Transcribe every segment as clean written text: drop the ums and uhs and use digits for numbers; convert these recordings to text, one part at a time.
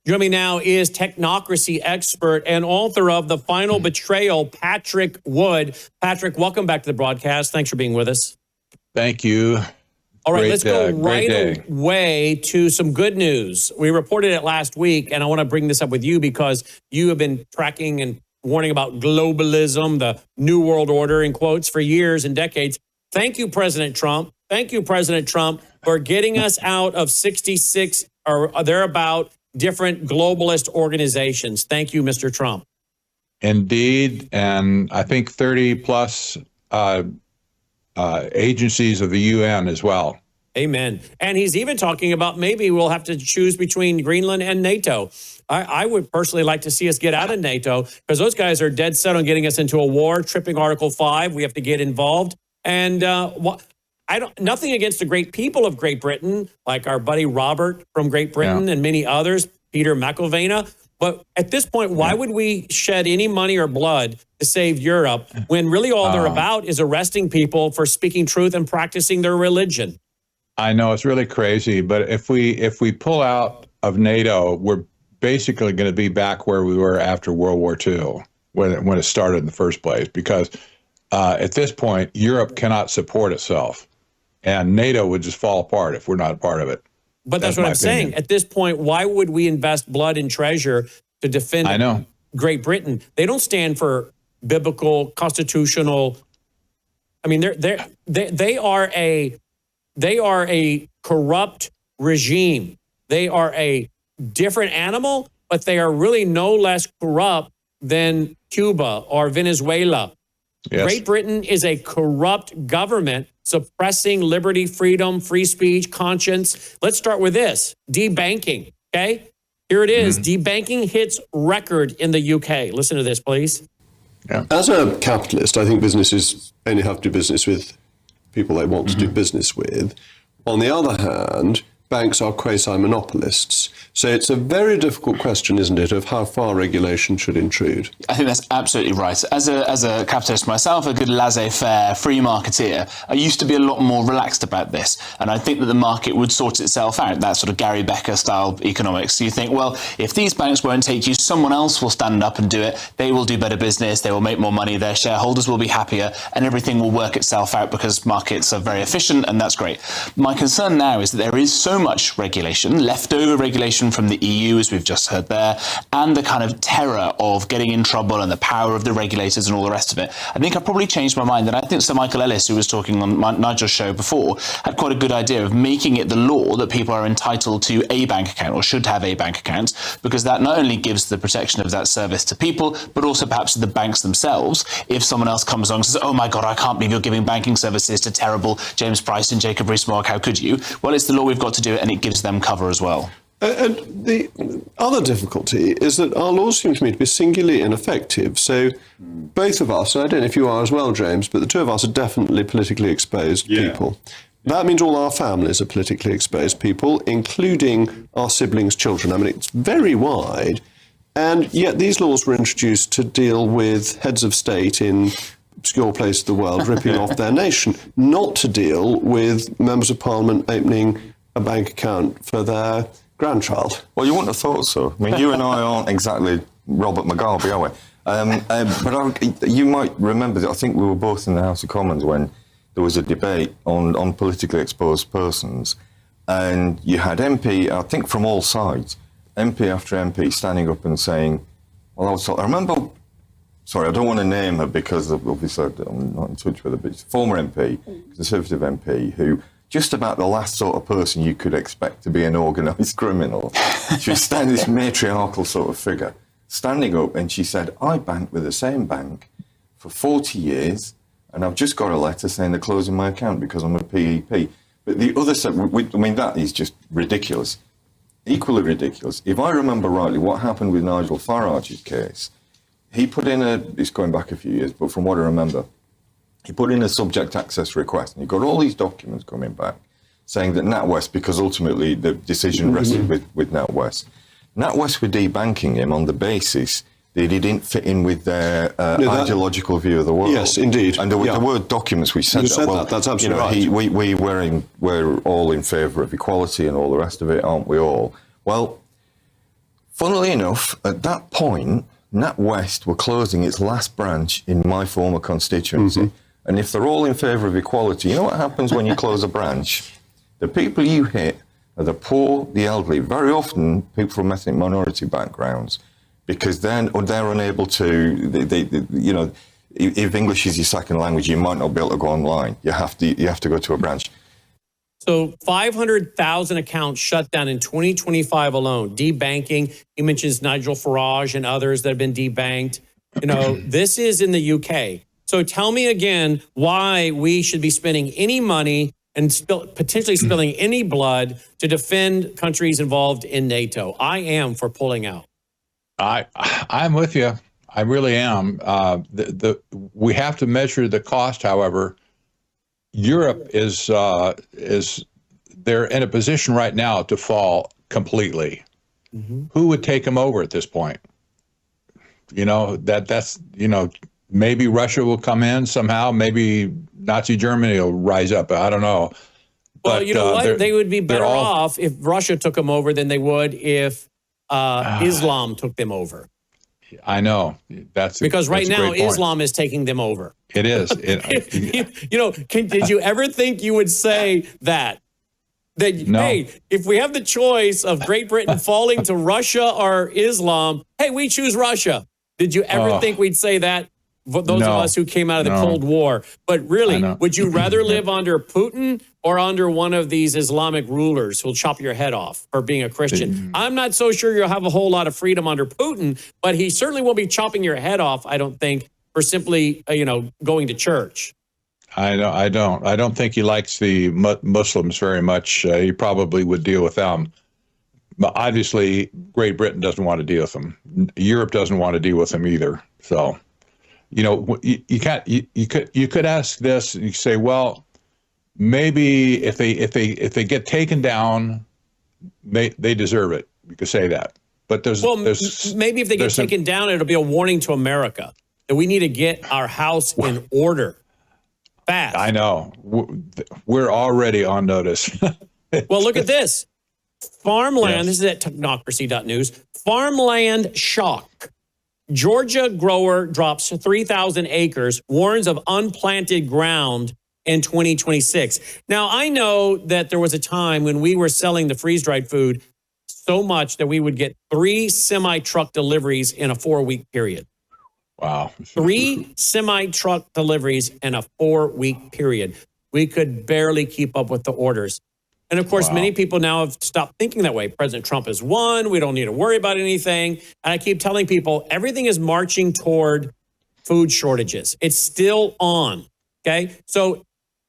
Joining me now is Technocracy expert and author of The Final Betrayal, Patrick Wood. Patrick, welcome back to the broadcast. Thanks for being with us. Thank you. All right, let's go right away to some good news. We reported it last week, and I want to bring this up with you because you have been tracking and warning about globalism, the New World Order, in quotes, for years and decades. Thank you, President Trump. Thank you, President Trump, for getting us out of 66 or thereabout different globalist organizations. Thank you, Mr. Trump. Indeed. And I think 30 plus agencies of the UN as well. Amen. And he's even talking about maybe we'll have to choose between Greenland and NATO. I would personally like to see us get out of NATO because those guys are dead set on getting us into a war, tripping Article 5. We have to get involved. And nothing against the great people of Great Britain, like our buddy Robert from Great Britain and many others, Peter McIlvena. But at this point, why would we shed any money or blood to save Europe when really all they're about is arresting people for speaking truth and practicing their religion? I know it's really crazy, but if we pull out of NATO, we're basically going to be back where we were after World War II, when it started in the first place, because at this point, Europe cannot support itself, and NATO would just fall apart if we're not a part of it. But that's what I'm saying. At this point, why would we invest blood and treasure to defend Great Britain? They don't stand for biblical, constitutional. I mean, they are a corrupt regime. They are a different animal, but they are really no less corrupt than Cuba or Venezuela. Yes. Great Britain is a corrupt government suppressing liberty, freedom, free speech, conscience. Let's start with this, debanking, okay? Here it is. Debanking hits record in the UK. Listen to this, please. Yeah. As a capitalist, I think businesses only have to do business with people they want to do business with. On the other hand, banks are quasi-monopolists. So it's a very difficult question, isn't it, of how far regulation should intrude? I think that's absolutely right. As a capitalist myself, a good laissez-faire free marketeer, I used to be a lot more relaxed about this. And I think that the market would sort itself out, that sort of Gary Becker style economics. So you think, well, if these banks won't take you, someone else will stand up and do it. They will do better business. They will make more money. Their shareholders will be happier and everything will work itself out because markets are very efficient and that's great. My concern now is that there is so much regulation, leftover regulation from the EU, as we've just heard there, and the kind of terror of getting in trouble and the power of the regulators and all the rest of it. I think I've probably changed my mind, and I think Sir Michael Ellis, who was talking on Nigel's show before, had quite a good idea of making it the law that people are entitled to a bank account or should have a bank account, because that not only gives the protection of that service to people, but also perhaps to the banks themselves. If someone else comes along and says, oh my God, I can't believe you're giving banking services to terrible James Price and Jacob Rees-Mogg, how could you? Well, it's the law, we've got to do it, and it gives them cover as well. And the other difficulty is that our laws seem to me to be singularly ineffective. So both of us, and I don't know if you are as well, James, but the two of us are definitely politically exposed people. That means all our families are politically exposed people, including our siblings' children. I mean, it's very wide. And yet these laws were introduced to deal with heads of state in obscure places of the world ripping off their nation, not to deal with members of parliament opening a bank account for their grandchild. Well, you wouldn't have thought so. I mean, you and I aren't exactly Robert Mugabe, are we? But you might remember that I think we were both in the House of Commons when there was a debate on politically exposed persons, and you had MP, I think from all sides, MP after MP standing up and saying, well, I remember, sorry, I don't want to name her because obviously I'm not in touch with her, but it's a former MP, Conservative MP, who just about the last sort of person you could expect to be an organised criminal. She was standing, this matriarchal sort of figure, standing up, and she said, I banked with the same bank for 40 years, and I've just got a letter saying they're closing my account because I'm a PEP. But the other side, I mean, that is just ridiculous. Equally ridiculous. If I remember rightly, what happened with Nigel Farage's case, he put in it's going back a few years, but from what I remember, he put in a subject access request, and he got all these documents coming back saying that NatWest, because ultimately the decision rested with NatWest, NatWest were debanking him on the basis that he didn't fit in with their ideological view of the world. Yes, indeed. And there were documents which said that. That's absolutely right. We're all in favour of equality and all the rest of it, aren't we all? Well, Funnily enough, at that point, NatWest were closing its last branch in my former constituency. And if they're all in favour of equality, you know what happens when you close a branch? The people you hit are the poor, the elderly, very often people from ethnic minority backgrounds, because they're unable to, you know, if English is your second language, you might not be able to go online. You have to go to a branch. So 500,000 accounts shut down in 2025 alone. Debanking, he mentions Nigel Farage and others that have been debanked. You know, this is in the UK. So tell me again why we should be spending any money and potentially spilling any blood to defend countries involved in NATO. I am for pulling out. I'm with you. I really am. We have to measure the cost, however. Europe is they're in a position right now to fall completely. Who would take them over at this point? You know, that's, you know, maybe Russia will come in somehow. Maybe Nazi Germany will rise up. I don't know. Well, but, you know what? They would be better off if Russia took them over than they would if Islam took them over. I know. Because right now Islam is taking them over. It is. You know, did you ever think you would say that? No. Hey, if we have the choice of Great Britain falling to Russia or Islam, hey, we choose Russia. Did you ever think we'd say that? Those of us who came out of the Cold War. But really, would you rather live under Putin or under one of these Islamic rulers who'll chop your head off for being a Christian? I'm not so sure you'll have a whole lot of freedom under Putin, but he certainly won't be chopping your head off, I don't think, for simply, going to church. I don't think he likes the Muslims very much. He probably would deal with them. But obviously, Great Britain doesn't want to deal with them. Europe doesn't want to deal with them either. So, you know, you could ask this. You say, well, maybe if they get taken down, they deserve it. You could say that. But maybe if they get taken down, it'll be a warning to America that we need to get our house in order fast. I know. We're already on notice. Well, look at this. Farmland, This is at technocracy.news. Farmland shock. Georgia grower drops 3,000 acres, warns of unplanted ground in 2026. Now, I know that there was a time when we were selling the freeze-dried food so much that we would get 3 semi-truck deliveries in a 4-week period. Wow. 3 semi-truck deliveries in a 4-week period. We could barely keep up with the orders. And of course, many people now have stopped thinking that way. President Trump has won. We don't need to worry about anything. And I keep telling people, everything is marching toward food shortages. It's still on, okay? So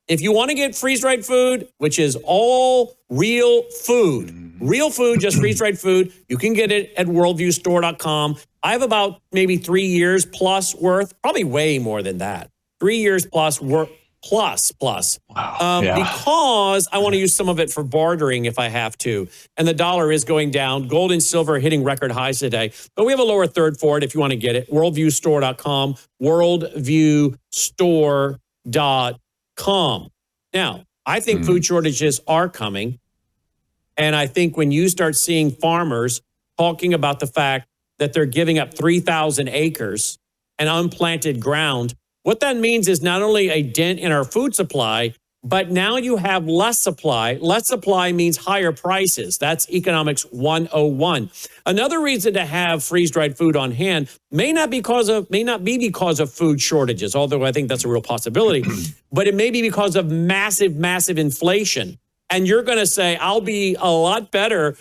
if you want to get freeze-dried food, which is all real food, just freeze-dried food, you can get it at worldviewstore.com. I have about maybe 3 years plus worth, probably way more than that. 3 years plus worth. Plus. Because I want to use some of it for bartering if I have to. And the dollar is going down. Gold and silver hitting record highs today. But we have a lower third for it if you want to get it. Worldviewstore.com. Worldviewstore.com. Now, I think food shortages are coming. And I think when you start seeing farmers talking about the fact that they're giving up 3,000 acres and unplanted ground, what that means is not only a dent in our food supply, but now you have less supply. Less supply means higher prices. That's economics 101. Another reason to have freeze-dried food on hand may not be because of food shortages, although I think that's a real possibility, but it may be because of massive inflation. And you're going to say, I'll be a lot better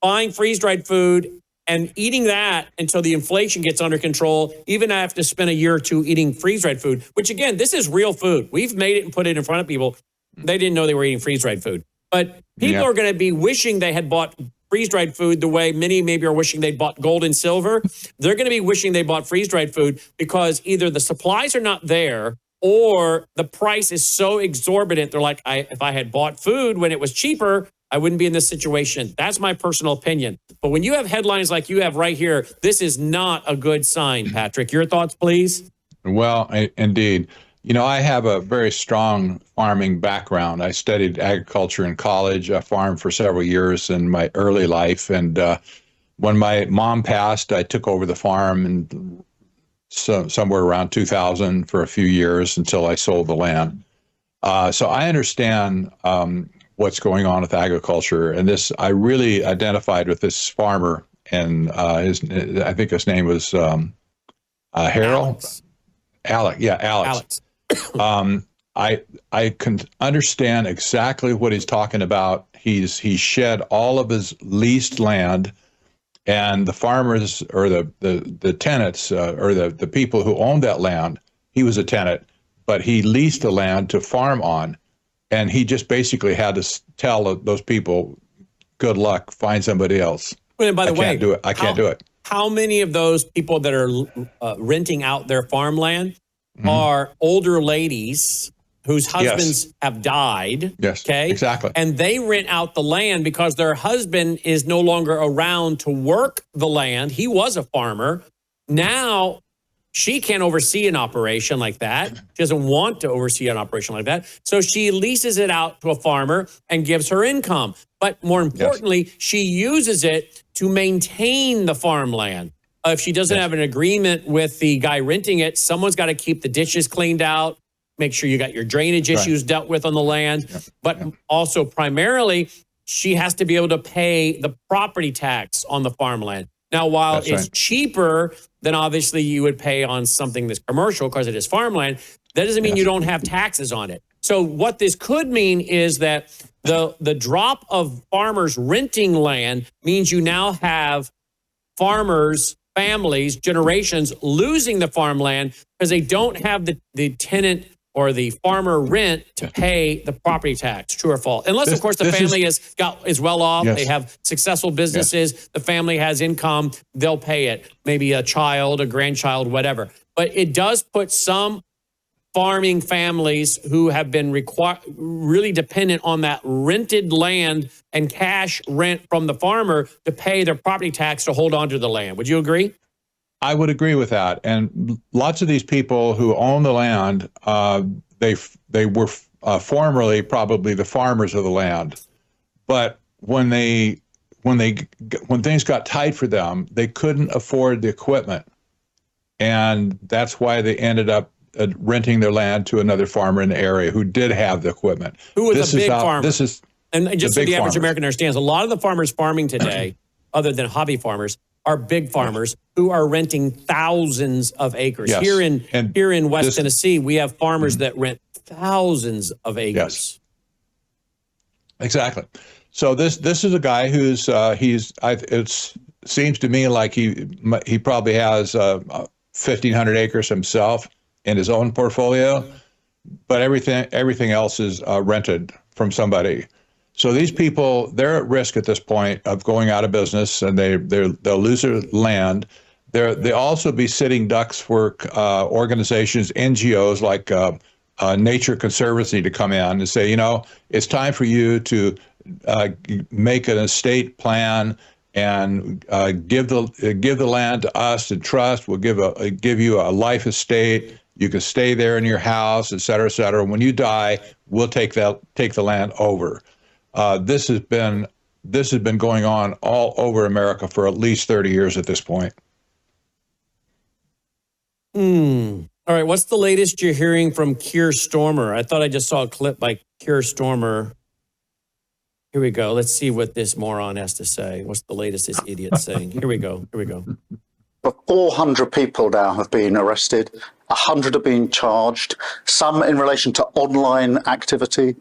buying freeze-dried food and eating that until the inflation gets under control, even if I have to spend a year or two eating freeze-dried food, which again, this is real food. We've made it and put it in front of people. They didn't know they were eating freeze-dried food. But people are going to be wishing they had bought freeze-dried food the way many maybe are wishing they'd bought gold and silver. They're going to be wishing they bought freeze-dried food because either the supplies are not there or the price is so exorbitant. They're like, if I had bought food when it was cheaper, I wouldn't be in this situation. That's my personal opinion. But when you have headlines like you have right here, this is not a good sign, Patrick. Your thoughts, please? Well, indeed. You know, I have a very strong farming background. I studied agriculture in college. I farmed for several years in my early life. And when my mom passed, I took over the farm and somewhere around 2000 for a few years until I sold the land. So I understand what's going on with agriculture, and this I really identified with this farmer, and I think his name was Harold. Alex. I can understand exactly what he's talking about. He shed all of his leased land, and the farmers or the tenants or the people who owned that land. He was a tenant, but he leased the land to farm on, and he just basically had to tell those people, "Good luck, find somebody else." And by the way, I can't do it. How many of those people that are renting out their farmland are older ladies whose husbands have died? Yes, okay, exactly. And they rent out the land because their husband is no longer around to work the land. He was a farmer. Now she can't oversee an operation like that. She doesn't want to oversee an operation like that. So she leases it out to a farmer and gives her income. But more importantly, she uses it to maintain the farmland. If she doesn't have an agreement with the guy renting it, someone's got to keep the ditches cleaned out, make sure you got your drainage issues dealt with on the land. But also primarily, she has to be able to pay the property tax on the farmland. Now, while it's cheaper than obviously you would pay on something that's commercial because it is farmland, that doesn't mean you don't have taxes on it. So what this could mean is that the drop of farmers renting land means you now have farmers, families, generations losing the farmland because they don't have the tenant or the farmer rent to pay the property tax. True or false? Unless, of course, the family is well off. They have successful businesses. The family has income. They'll pay it. Maybe a child, a grandchild, whatever. But it does put some farming families who have been really dependent on that rented land and cash rent from the farmer to pay their property tax to hold on to the land. Would you agree? I would agree with that. And lots of these people who own the land, they were formerly probably the farmers of the land. But when things got tight for them, they couldn't afford the equipment. And that's why they ended up renting their land to another farmer in the area who did have the equipment. Who was a big farmer? And just so the average farmers. American understands, a lot of the farmers farming today, other than hobby farmers, are big farmers who are renting thousands of acres. Yes. Here in West Tennessee, we have farmers that rent thousands of acres. Yes. Exactly. So this is a guy who's it seems to me like he probably has 1,500 acres himself in his own portfolio, but everything else is rented from somebody. So these people, they're at risk at this point of going out of business, and they'll lose their land. They'll also be sitting ducks for organizations, NGOs like Nature Conservancy to come in and say, it's time for you to make an estate plan and give the land to us in trust. We'll give you a life estate. You can stay there in your house, et cetera, et cetera. When you die, we'll take the land over. This has been going on all over America for at least 30 years at this point. All right, what's the latest you're hearing from Keir Starmer? I thought I just saw a clip by Keir Starmer. Here we go. Let's see what this moron has to say. What's the latest this idiot's saying? Here we go. 400 people now have been arrested. 100 have been charged, some in relation to online activity,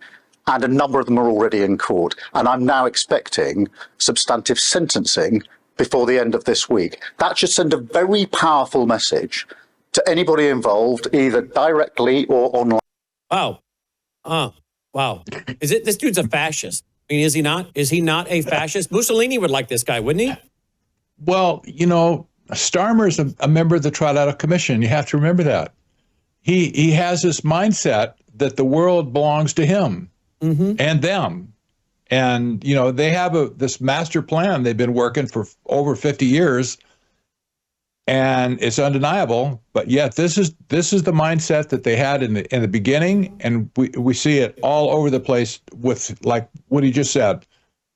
and a number of them are already in court. And I'm now expecting substantive sentencing before the end of this week. That should send a very powerful message to anybody involved, either directly or online. Wow. Wow. This dude's a fascist? I mean, is he not? Is he not a fascist? Mussolini would like this guy, wouldn't he? Well, Starmer's a member of the Trilateral Commission. You have to remember that. He has this mindset that the world belongs to him and them. And, they have this master plan they've been working for over 50 years, and it's undeniable. But yet this is the mindset that they had in the beginning, and we see it all over the place with, like what he just said.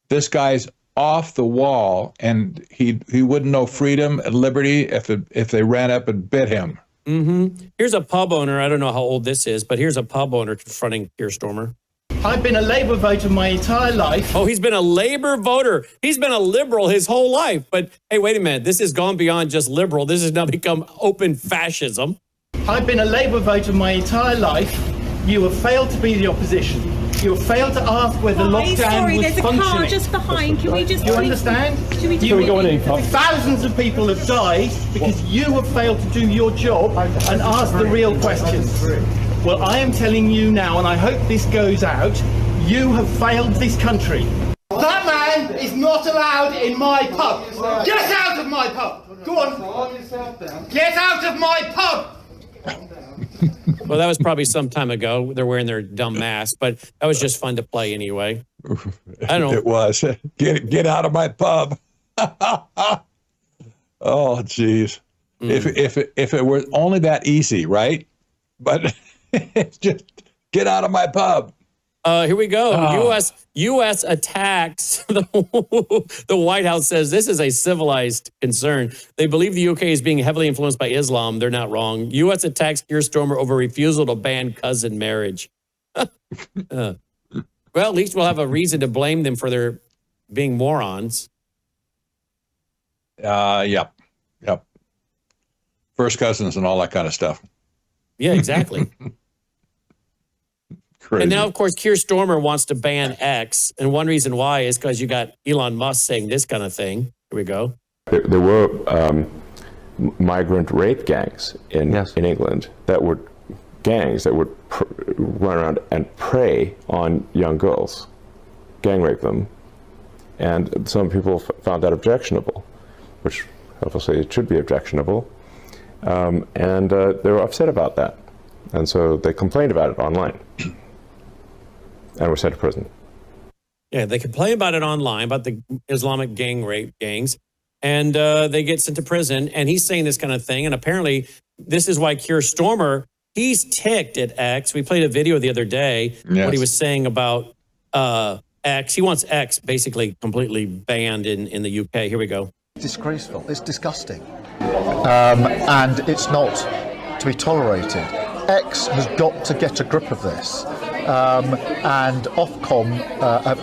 This guy's off the wall, and he wouldn't know freedom and liberty if they ran up and bit him. Here's a pub owner. I don't know how old this is, but here's a pub owner confronting Keir Starmer. I've been a Labour voter my entire life. Oh, he's been a Labour voter. He's been a liberal his whole life. But hey, wait a minute. This has gone beyond just liberal. This has now become open fascism. I've been a Labour voter my entire life. You have failed to be the opposition. You have failed to ask whether lockdown was functioning. There's a car just behind. Can we just... Do you understand? Can we go on in, thousands of people have died because you have failed to do your job and ask the real questions. Well, I am telling you now, and I hope this goes out, you have failed this country. That man is not allowed in my pub. Get out of my pub. Go on. Get out of my pub. Well, that was probably some time ago. They're wearing their dumb masks, but that was just fun to play anyway. I don't know. It was. Get out of my pub. Oh, geez. If it were only that easy, right? But it's just get out of my pub. Here we go. U.S. attacks. The White House says this is a civilized concern. They believe the UK is being heavily influenced by Islam. They're not wrong. U.S. attacks Keir Starmer over refusal to ban cousin marriage. Well, at least we'll have a reason to blame them for their being morons. Yep. First cousins and all that kind of stuff. Yeah, exactly. Crazy. And now, of course, Keir Starmer wants to ban X. And one reason why is because you got Elon Musk saying this kind of thing. Here we go. There were migrant rape gangs in England that would run around and prey on young girls, gang rape them. And some people found that objectionable, which obviously it should be objectionable. And they were upset about that. And so they complained about it online. And were sent to prison. Yeah, they complain about it online, about the Islamic gang rape gangs, and they get sent to prison. And he's saying this kind of thing. And apparently, this is why Keir Starmer, he's ticked at X. We played a video the other day, what he was saying about X. He wants X basically completely banned in the UK. Here we go. Disgraceful. It's disgusting. And it's not to be tolerated. X has got to get a grip of this. And Ofcom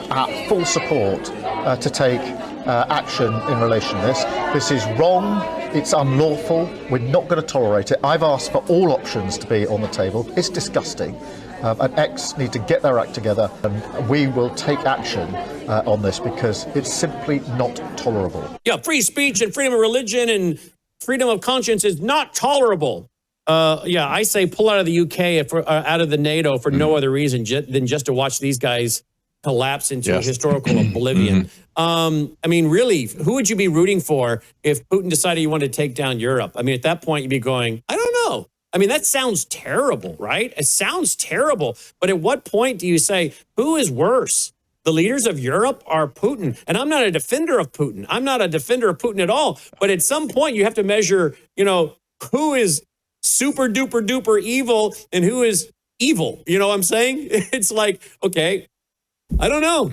have full support to take action in relation to this. This is wrong, it's unlawful, we're not going to tolerate it. I've asked for all options to be on the table. It's disgusting. And X need to get their act together, and we will take action on this because it's simply not tolerable. Yeah, free speech and freedom of religion and freedom of conscience is not tolerable. Yeah, I say pull out of the UK, out of the NATO for no other reason than just to watch these guys collapse into historical oblivion. I mean, really, who would you be rooting for if Putin decided you wanted to take down Europe? I mean, at that point, you'd be going, I don't know. I mean, that sounds terrible, right? It sounds terrible. But at what point do you say, who is worse? The leaders of Europe are Putin. And I'm not a defender of Putin. I'm not a defender of Putin at all. But at some point, you have to measure, who is super duper duper evil and who is evil. You know what I'm saying? It's like, okay, I don't know.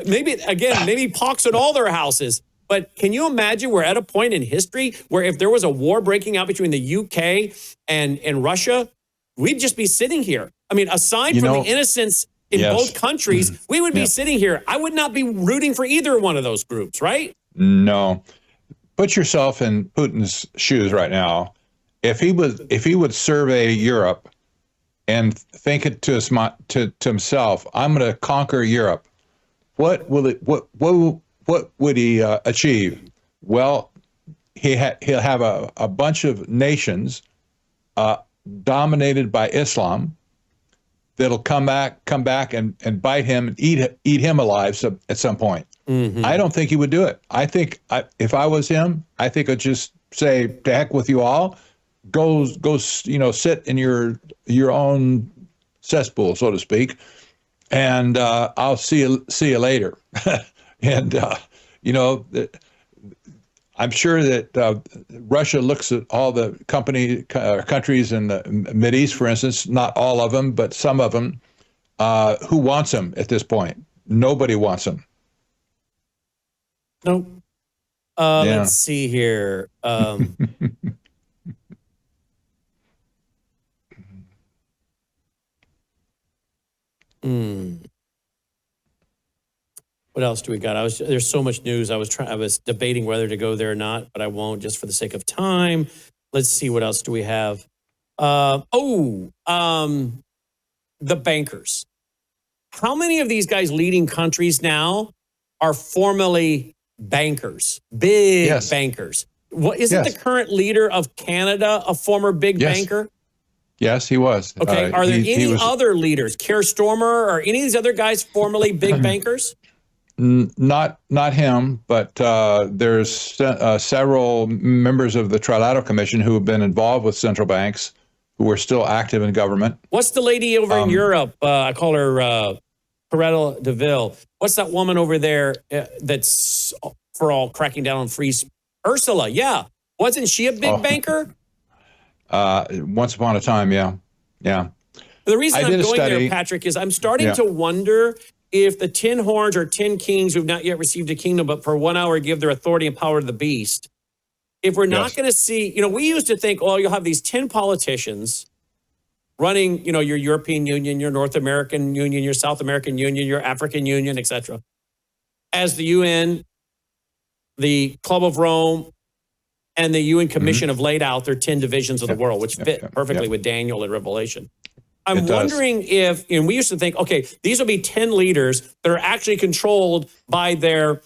Maybe pox in all their houses. But can you imagine we're at a point in history where if there was a war breaking out between the UK and Russia, we'd just be sitting here. I mean, aside from the innocents in both countries, we would be sitting here. I would not be rooting for either one of those groups, right? No. Put yourself in Putin's shoes right now. If he would survey Europe and think it to himself, I'm going to conquer Europe, what would he achieve? Well, he'll have a bunch of nations dominated by Islam that'll come back and bite him and eat him alive at some point. I don't think he would do it. I think if I was him, I think I'd just say, to heck with you all. Go, sit in your own cesspool, so to speak, and I'll see you later. And I'm sure that Russia looks at all the countries in the Mideast, for instance, not all of them, but some of them. Who wants them at this point? Nobody wants them. Nope. Let's see here. What else do we got? There's so much news. I was debating whether to go there or not, but I won't just for the sake of time. Let's see, what else do we have? The bankers. How many of these guys leading countries now are formerly bankers, big bankers? What isn't the current leader of Canada a former big banker? Yes, he was. Okay. Are there any other leaders, Keir Starmer or any of these other guys formerly big bankers? Not him, but there's several members of the Trilateral Commission who have been involved with central banks who are still active in government. What's the lady over in Europe? I call her Coretta Deville. What's that woman over there that's for all cracking down on free? Ursula, yeah. Wasn't she a big banker? Once upon a time, yeah. The reason I'm going there, Patrick, is I'm starting to wonder if the 10 horns or 10 kings who've not yet received a kingdom, but for 1 hour give their authority and power to the beast, if we're not going to see, we used to think, you'll have these 10 politicians running, your European Union, your North American Union, your South American Union, your African Union, etc. As the UN, the Club of Rome, and the UN Commission have laid out their 10 divisions of the world, which fit perfectly with Daniel and Revelation. I'm wondering if, we used to think, okay, these will be 10 leaders that are actually controlled by the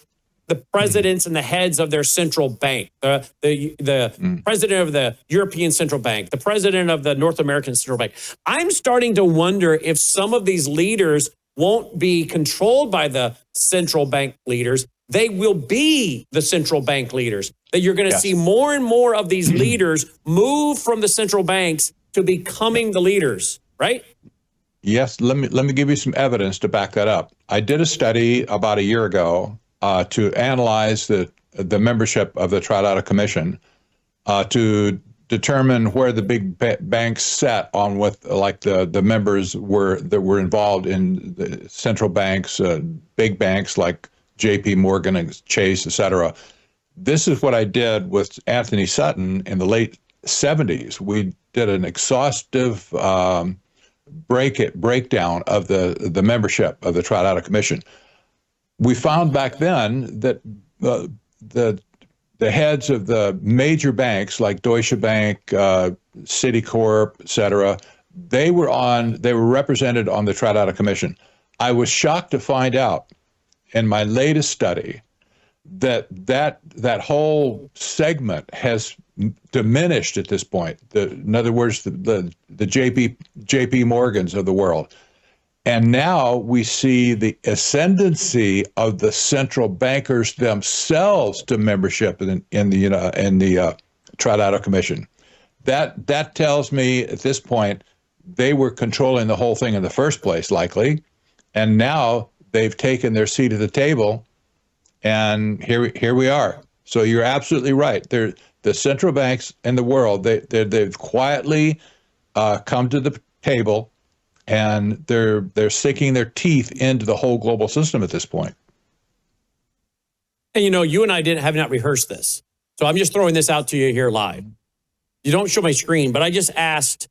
presidents and the heads of their central bank, the president of the European Central Bank, the president of the North American Central Bank. I'm starting to wonder if some of these leaders won't be controlled by the central bank leaders. They will be the central bank leaders. That you're going to see more and more of these leaders move from the central banks to becoming the leaders. Right? Yes. Let me give you some evidence to back that up. I did a study about a year ago to analyze the membership of the Trilateral Commission to determine where the big banks sat on what the members that were involved in the central banks, big banks like J.P. Morgan and Chase, et cetera. This is what I did with Anthony Sutton in the late 70s. We did an exhaustive breakdown of the membership of the Trilateral Commission. We found back then that the heads of the major banks like Deutsche Bank, Citicorp, et cetera, they were represented on the Trilateral Commission. I was shocked to find out in my latest study that whole segment has diminished at this point. In other words, the JP Morgans of the world. And now we see the ascendancy of the central bankers themselves to membership in the Trilateral Commission. That tells me at this point they were controlling the whole thing in the first place, likely, and now they've taken their seat at the table, and here we are. So you're absolutely right. The central banks in the world, they've quietly come to the table, and they're sinking their teeth into the whole global system at this point. And you and I have not rehearsed this, so I'm just throwing this out to you here live. You don't show my screen, but I just asked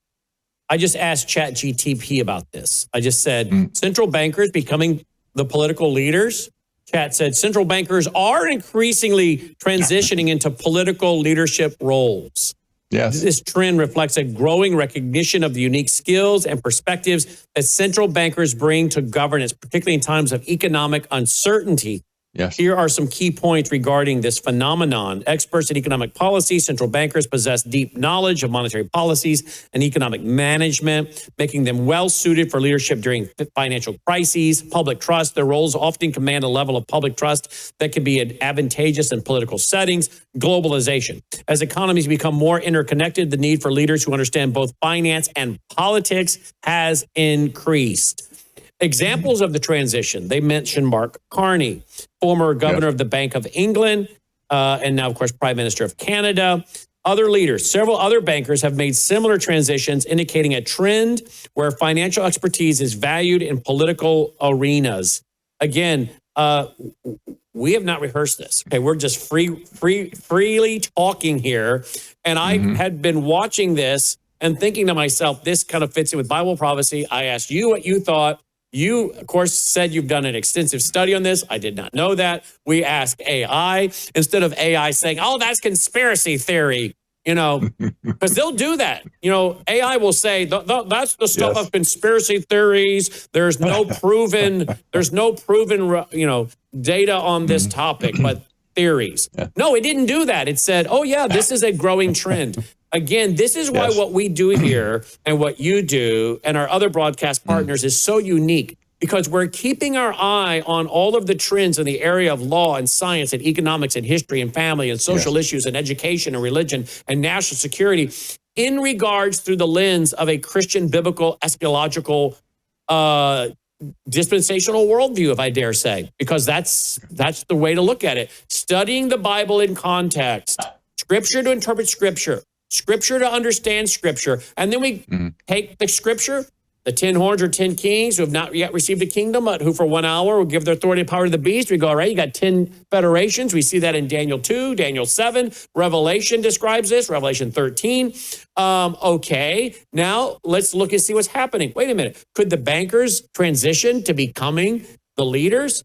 ChatGTP about this. I just said central bankers becoming the political leaders. Chat said central bankers are increasingly transitioning into political leadership roles. Yes. This trend reflects a growing recognition of the unique skills and perspectives that central bankers bring to governance, particularly in times of economic uncertainty. Yes. Here are some key points regarding this phenomenon. Experts in economic policy, central bankers possess deep knowledge of monetary policies and economic management, making them well suited for leadership during financial crises. Public trust, their roles often command a level of public trust that can be advantageous in political settings. Globalization. As economies become more interconnected, the need for leaders who understand both finance and politics has increased. Examples of the transition, they mentioned Mark Carney, former governor of the Bank of England, and now, of course, Prime Minister of Canada. Other leaders, several other bankers have made similar transitions, indicating a trend where financial expertise is valued in political arenas. Again, we have not rehearsed this. Okay, we're just freely talking here. And I had been watching this and thinking to myself, this kind of fits in with Bible prophecy. I asked you what you thought. You, of course, said you've done an extensive study on this. I did not know that. We asked AI instead of AI saying, oh, that's conspiracy theory, you know, because they'll do that. You know, AI will say that's the stuff of conspiracy theories. There's no proven, you know, data on this topic, but theories. No, it didn't do that. It said, oh, yeah, this is a growing trend. Again, this is why what we do here and what you do and our other broadcast partners is so unique, because we're keeping our eye on all of the trends in the area of law and science and economics and history and family and social issues and education and religion and national security in regards through the lens of a Christian, biblical, eschatological, dispensational worldview, if I dare say, because that's the way to look at it. Studying the Bible in context, Scripture to interpret Scripture, Scripture to understand Scripture, and then we take the Scripture, the 10 horns or 10 kings who have not yet received a kingdom, but who for 1 hour will give their authority and power to the beast. We go, all right, you got 10 federations. We see that in Daniel 2, Daniel 7. Revelation describes this, Revelation 13. Okay, now let's look and see what's happening. Wait a minute. Could the bankers transition to becoming the leaders?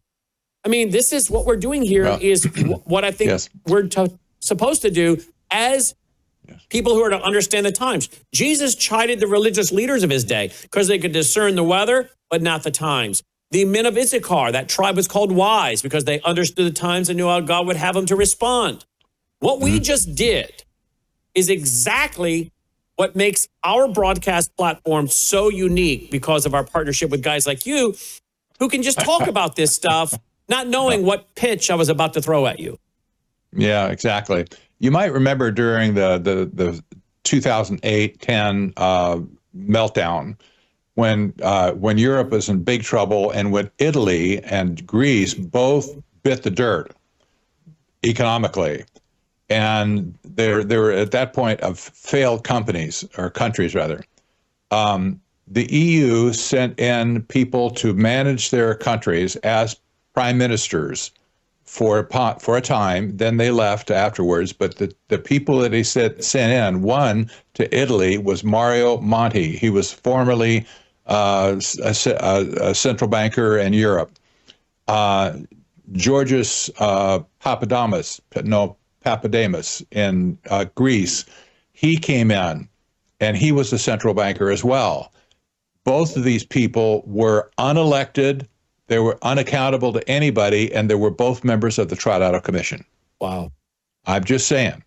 I mean, this is what we're doing here is what I think we're supposed to do as people who are to understand the times. Jesus chided the religious leaders of his day because they could discern the weather, but not the times. The men of Issachar, that tribe was called wise because they understood the times and knew how God would have them to respond. What we just did is exactly what makes our broadcast platform so unique because of our partnership with guys like you who can just talk about this stuff, not knowing what pitch I was about to throw at you. Yeah, exactly. You might remember during the 2008-10 meltdown, when Europe was in big trouble and when Italy and Greece both bit the dirt economically, and they were at that point of failed companies or countries rather. The EU sent in people to manage their countries as prime ministers for a time, then they left afterwards. But the people that he sent in, one to Italy was Mario Monti. He was formerly a central banker in Europe. Georgios Papadamos in Greece, he came in, and he was a central banker as well. Both of these people were unelected. They were unaccountable to anybody, and they were both members of the Trilateral Commission. Wow. I'm just saying.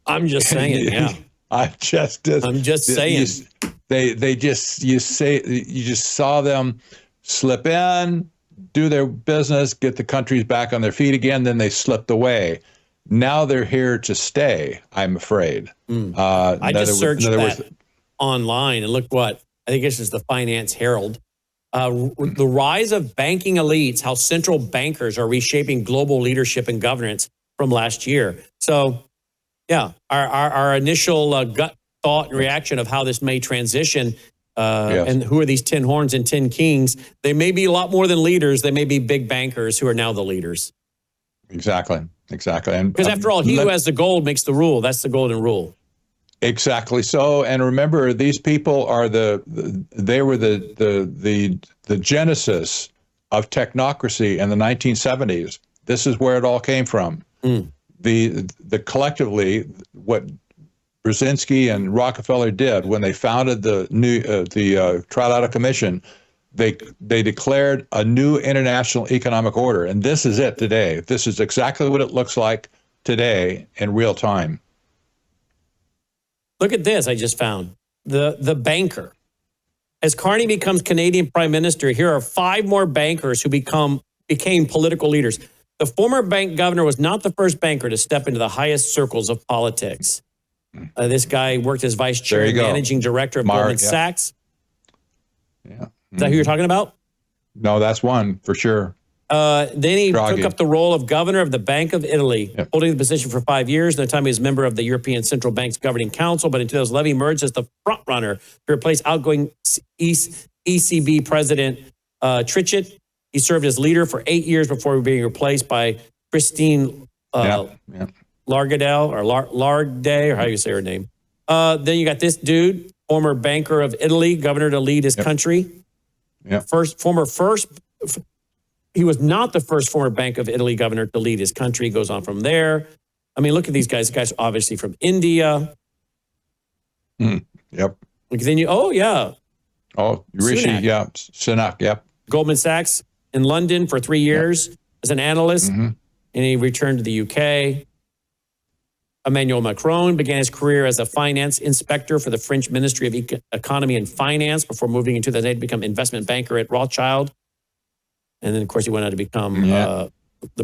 I'm just saying, yeah. I'm just saying. You just saw them slip in, do their business, get the countries back on their feet again, then they slipped away. Now they're here to stay, I'm afraid. I just searched that online, and look what, I think this is the Finance Herald. The rise of banking elites, how central bankers are reshaping global leadership and governance from last year. So, yeah, our initial gut thought and reaction of how this may transition and who are these 10 horns and 10 kings, they may be a lot more than leaders. They may be big bankers who are now the leaders. Exactly. Because after all, he who has the gold makes the rule. That's the golden rule. Exactly so, and remember, these people are the genesis of technocracy in the 1970s. This is where it all came from. The collectively what Brzezinski and Rockefeller did when they founded the Trilateral Commission, they declared a new international economic order, and this is it today. This is exactly what it looks like today in real time. Look at this I just found. The banker. As Carney becomes Canadian Prime Minister, here are 5 more bankers who became political leaders. The former bank governor was not the first banker to step into the highest circles of politics. This guy worked as vice chair and managing director of Goldman Sachs. Yeah. Is that who you're talking about? No, that's one for sure. Then he took up the role of governor of the Bank of Italy, holding the position for 5 years. In the time he was a member of the European Central Bank's governing council, but in 2011 he emerged as the front runner to replace outgoing ECB president Trichet. He served as leader for 8 years before being replaced by Christine Largade, or how do you say her name? Then you got this dude, former banker of Italy, governor to lead his country. Yeah. He was not the first former Bank of Italy governor to lead his country. Goes on from there. I mean, look at these guys. The guys are obviously from India. Yep. Then Rishi, Sunak. Sunak, yep. Goldman Sachs in London for 3 years as an analyst, and he returned to the UK. Emmanuel Macron began his career as a finance inspector for the French Ministry of Economy and Finance before moving in 2008 to become investment banker at Rothschild. And then, of course, he went on to become the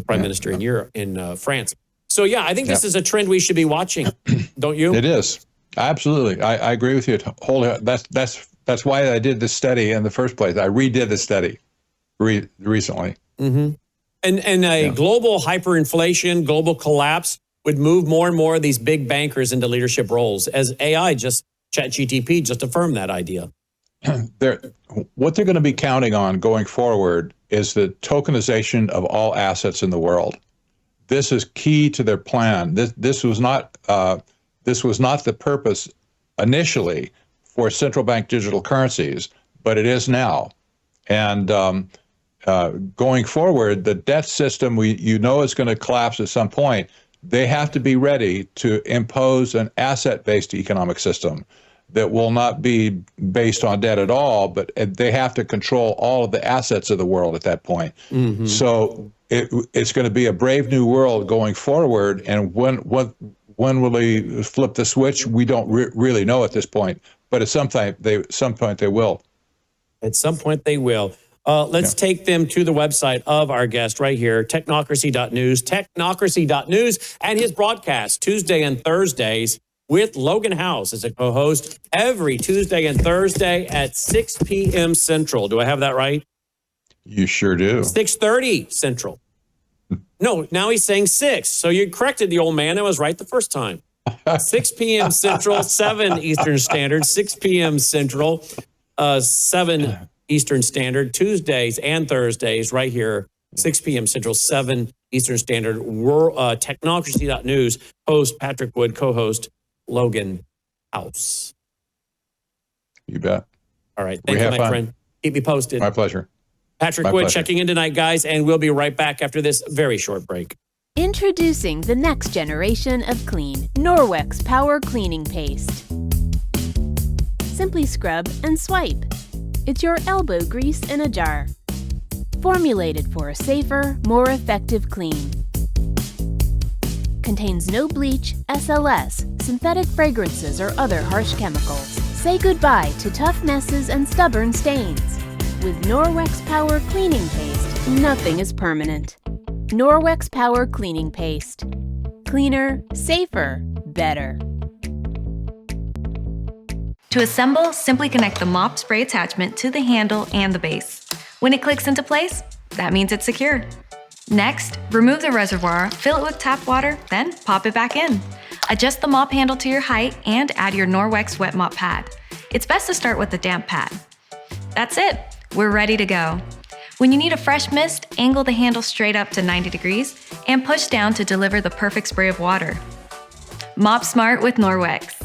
prime minister in France. So, yeah, I think this is a trend we should be watching, don't you? It is. Absolutely. I agree with you. That's why I did this study in the first place. I redid the study recently. And a global hyperinflation, global collapse would move more and more of these big bankers into leadership roles, as AI ChatGPT just affirmed that idea. What they're going to be counting on going forward is the tokenization of all assets in the world. This is key to their plan. This was not the purpose initially for central bank digital currencies, but it is now. And going forward, the debt system is going to collapse at some point. They have to be ready to impose an asset-based economic system that will not be based on debt at all, but they have to control all of the assets of the world at that point. So it's going to be a brave new world going forward. And when will they flip the switch? We don't really know at this point, but at some point they will. At some point they will. Let's take them to the website of our guest right here, technocracy.news, technocracy.news, and his broadcast Tuesday and Thursdays with Logan House as a co-host every Tuesday and Thursday at 6 p.m. Central. Do I have that right? You sure do. 6:30 Central. No, now he's saying 6. So you corrected the old man. I was right the first time. 6 p.m. Central, 7 Eastern Standard, 6 p.m. Central, 7 Eastern Standard, Tuesdays and Thursdays right here, 6 p.m. Central, 7 Eastern Standard. Technocracy.news, host Patrick Wood, co-host Logan House. You bet. All right. Thank you, my friend. Keep me posted. My pleasure. Patrick Wood checking in tonight, guys, and we'll be right back after this very short break. Introducing the next generation of clean, Norwex Power Cleaning Paste. Simply scrub and swipe. It's your elbow grease in a jar. Formulated for a safer, more effective clean. Contains no bleach, SLS, synthetic fragrances, or other harsh chemicals. Say goodbye to tough messes and stubborn stains. With Norwex Power Cleaning Paste, nothing is permanent. Norwex Power Cleaning Paste. Cleaner, safer, better. To assemble, simply connect the mop spray attachment to the handle and the base. When it clicks into place, that means it's secured. Next, remove the reservoir, fill it with tap water, then pop it back in. Adjust the mop handle to your height and add your Norwex wet mop pad. It's best to start with the damp pad. That's it, we're ready to go. When you need a fresh mist, angle the handle straight up to 90 degrees and push down to deliver the perfect spray of water. Mop smart with Norwex.